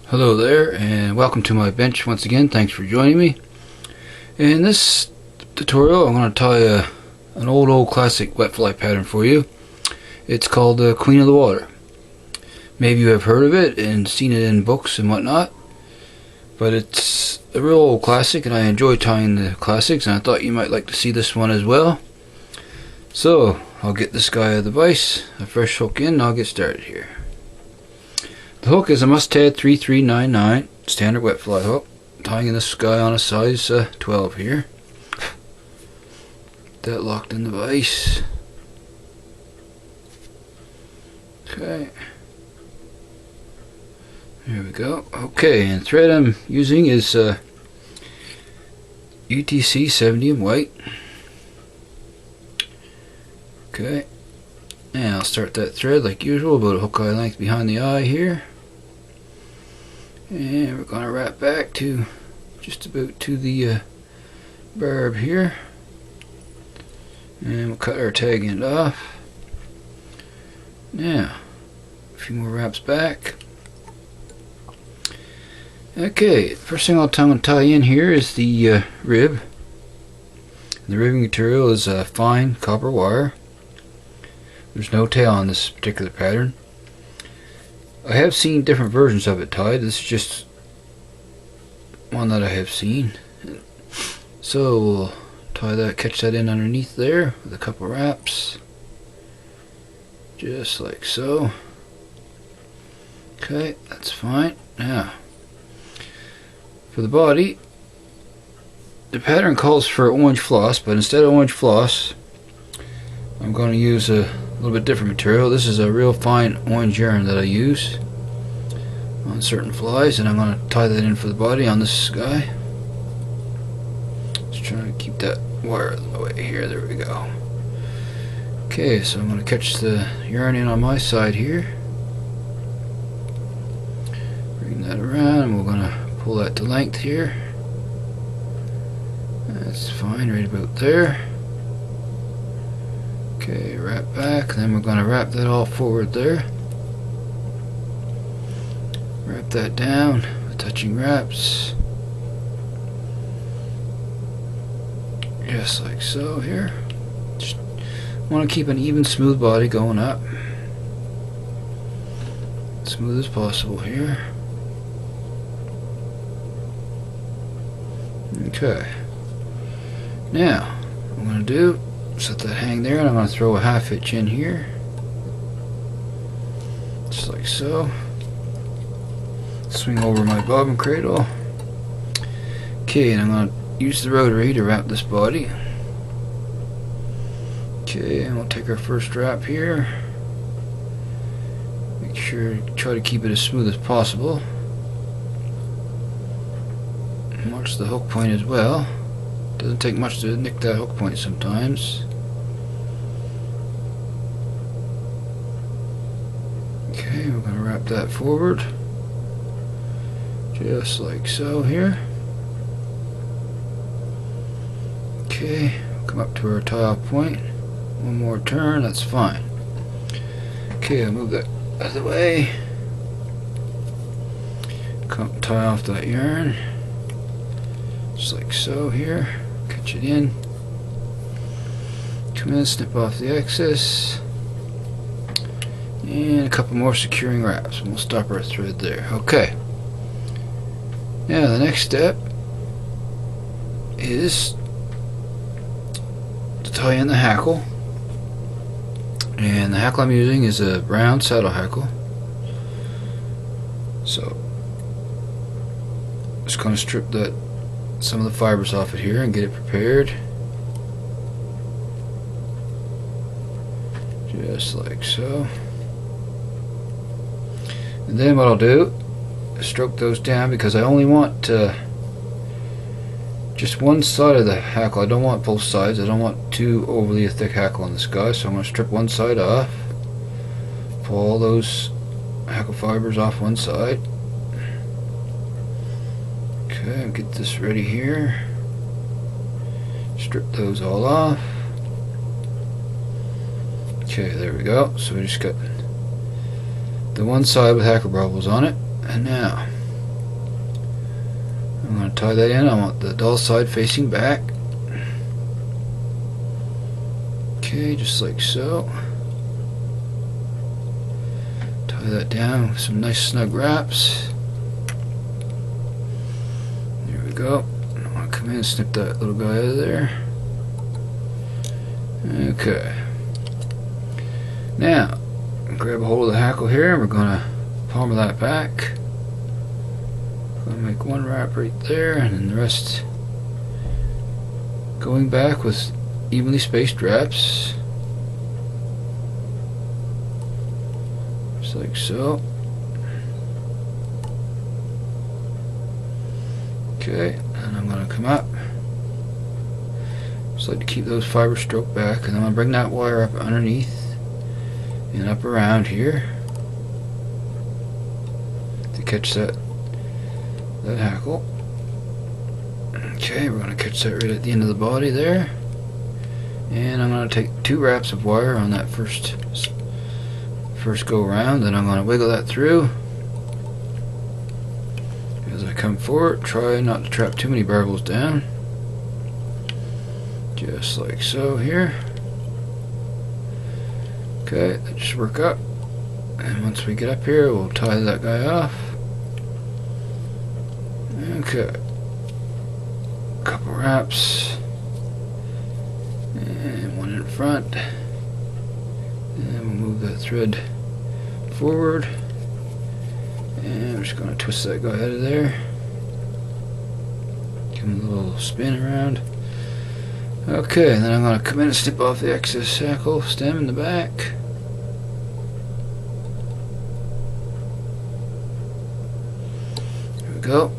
Hello there, and welcome to my bench once again. Thanks for joining me. In this tutorial I'm going to tie an old classic wet fly pattern for you. It's called Queen of the Water. Maybe you have heard of it and seen it in books and whatnot, but it's a real old classic and I enjoy tying the classics, and I thought you might like to see this one as well. So I'll get this guy out of the vise, a fresh hook in, and I'll get started here. The hook is a Mustad 3399 standard wet fly hook, tying this guy on a size 12 here. That locked in the vise. Okay. There we go. Okay, and thread I'm using is UTC 70 in white. Okay. And I'll start that thread like usual, about a hook eye length behind the eye here. And we're going to wrap back to just about to the barb here. And we'll cut our tag end off. Now, a few more wraps back. Okay, first thing I'm going to tie in here is the rib. The ribbing material is fine copper wire. There's no tail on this particular pattern. I have seen different versions of it tied. This is just one that I have seen. So we'll tie that, catch that in underneath there with a couple wraps. Just like so. Okay, that's fine. Now, for the body, the pattern calls for orange floss, but instead of orange floss, I'm going to use a little bit different material. This is a real fine orange yarn that I use on certain flies, and I'm going to tie that in for the body on this guy. Just trying to keep that wire out of the way here. There we go. Okay, so I'm going to catch the yarn in on my side here. Bring that around, and we're going to pull that to length here. That's fine, right about there. Okay, wrap back, then we're going to wrap that all forward there. Wrap that down with touching wraps. Just like so here. Just want to keep an even smooth body going up. Smooth as possible here. Okay. Now, what I'm going to do, set that hang there, and I'm going to throw a half hitch in here, just like so. Swing over my bobbin cradle. Okay, and I'm going to use the rotary to wrap this body. Okay, and we'll take our first wrap here. Make sure, try to keep it as smooth as possible. Mark the hook point as well. Doesn't take much to nick that hook point sometimes. Okay, we're going to wrap that forward. Just like so here. Okay, come up to our tie-off point. One more turn, that's fine. Okay, I'll move that out of the way. Come tie off that yarn. Just like so here. Catch it in. Come in, snip off the excess. And a couple more securing wraps, and we'll stop our thread there. Okay. Now the next step is to tie in the hackle. And the hackle I'm using is a brown saddle hackle. So just going to strip some of the fibers off it here and get it prepared. Just like so. And then what I'll do is stroke those down, because I only want just one side of the hackle. I don't want both sides. I don't want too overly a thick hackle on this guy, so I'm going to strip one side off. Pull all those hackle fibers off one side. Okay, I'll get this ready here. Strip those all off. Okay, there we go. So we just got the one side with hackle bubbles on it, and now I'm going to tie that in. I want the dull side facing back. Okay, just like so. Tie that down with some nice snug wraps. There we go. I want to come in and snip that little guy out of there. Okay. Now, grab a hold of the hackle here, and we're going to palm that back. Going to make one wrap right there, and then the rest going back with evenly spaced wraps. Just like so. Okay, and I'm going to come up. Just like to keep those fibers stroked back, and I'm going to bring that wire up underneath and up around here to catch that hackle. Okay, we're going to catch that right at the end of the body there, and I'm going to take 2 wraps of wire on that first go around, and I'm going to wiggle that through as I come forward. Try not to trap too many barbels down. Just like so here. Okay, just work up, and once we get up here, we'll tie that guy off. Okay, couple wraps, and one in front, and we'll move that thread forward, and I'm just going to twist that guy out of there. Give him a little spin around. Okay, and then I'm going to come in and snip off the excess hackle stem in the back. There we go.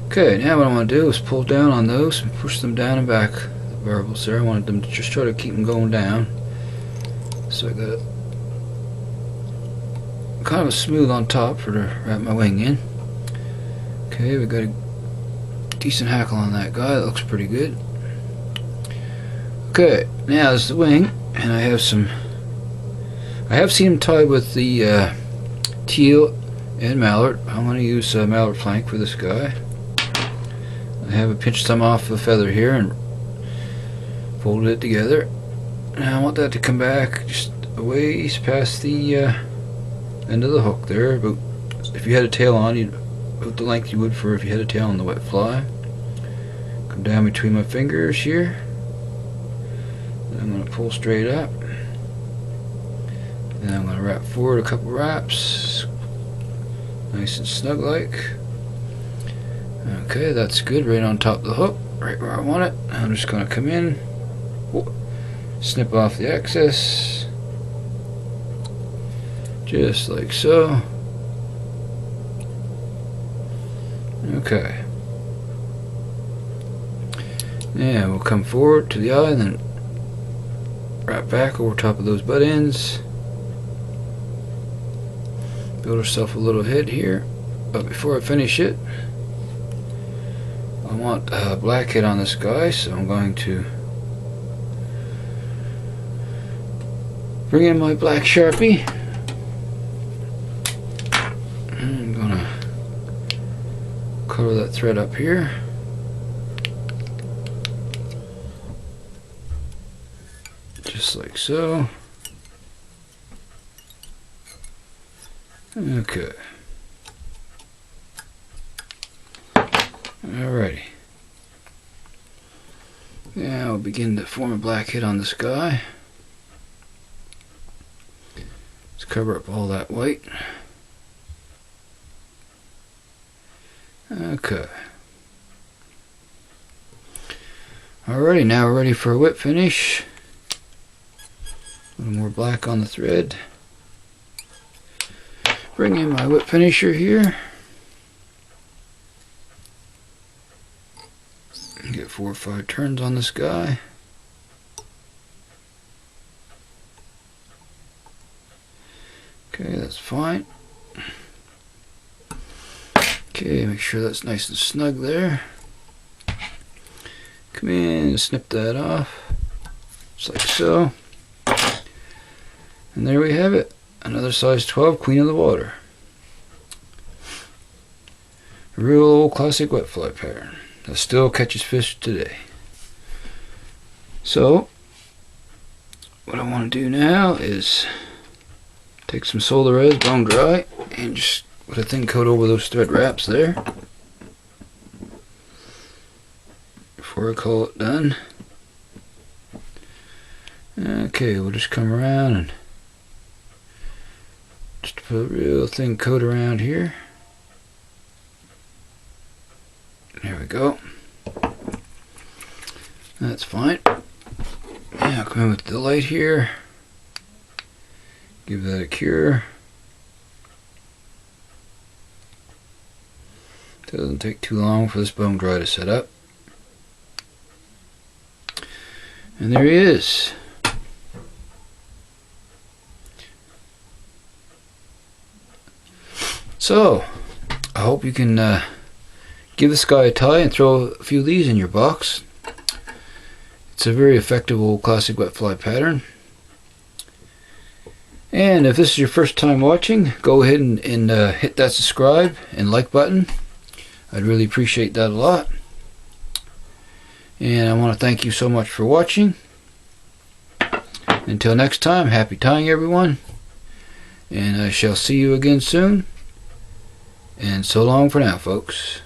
Okay, now what I want to do is pull down on those and push them down and back. The barbels there, I wanted them to just try to keep them going down. So I got kind of a smooth on top for to wrap my wing in. Okay, we got a decent hackle on that guy. That looks pretty good. Okay, now this is the wing, and I have seen them tied with the teal and mallard. I'm going to use mallard flank for this guy. I have a pinch some off the feather here and folded it together. Now I want that to come back just a ways past the end of the hook there. But if you had a tail on, you'd about the length you would for if you had a tail on the wet fly. Come down between my fingers here. I'm going to pull straight up, and I'm going to wrap forward a couple wraps, nice and snug like. Okay, that's good, right on top of the hook, right where I want it. I'm just going to come in, snip off the excess, just like so. Okay, now we'll come forward to the eye and then wrap back over top of those butt ends. Build ourselves a little head here, but before I finish it, I want a black head on this guy, so I'm going to bring in my black Sharpie. I'm gonna color that thread up here. Just like so. Okay. Alrighty. Now I'll begin to form a black head on this guy. Let's cover up all that white. Okay. Alrighty, now we're ready for a whip finish. A little more black on the thread. Bring in my whip finisher here. Get 4 or 5 turns on this guy. Okay, that's fine. Okay, make sure that's nice and snug there. Come in and snip that off, just like so. And there we have it. Another size 12 Queen of the Water. A real old classic wet fly pattern that still catches fish today. So what I want to do now is take some solar res, bone dry, and just put a thin coat over those thread wraps there before I call it done. Okay, we'll just come around and just put a real thin coat around here. There we go. That's fine. Now I'll come in with the light here. Give that a cure. Doesn't take too long for this bone dry to set up. And there he is. So, I hope you can give this guy a tie and throw a few of these in your box. It's a very effective old classic wet fly pattern. And if this is your first time watching, go ahead and hit that subscribe and like button. I'd really appreciate that a lot. And I want to thank you so much for watching. Until next time, happy tying everyone. And I shall see you again soon. And so long for now, folks.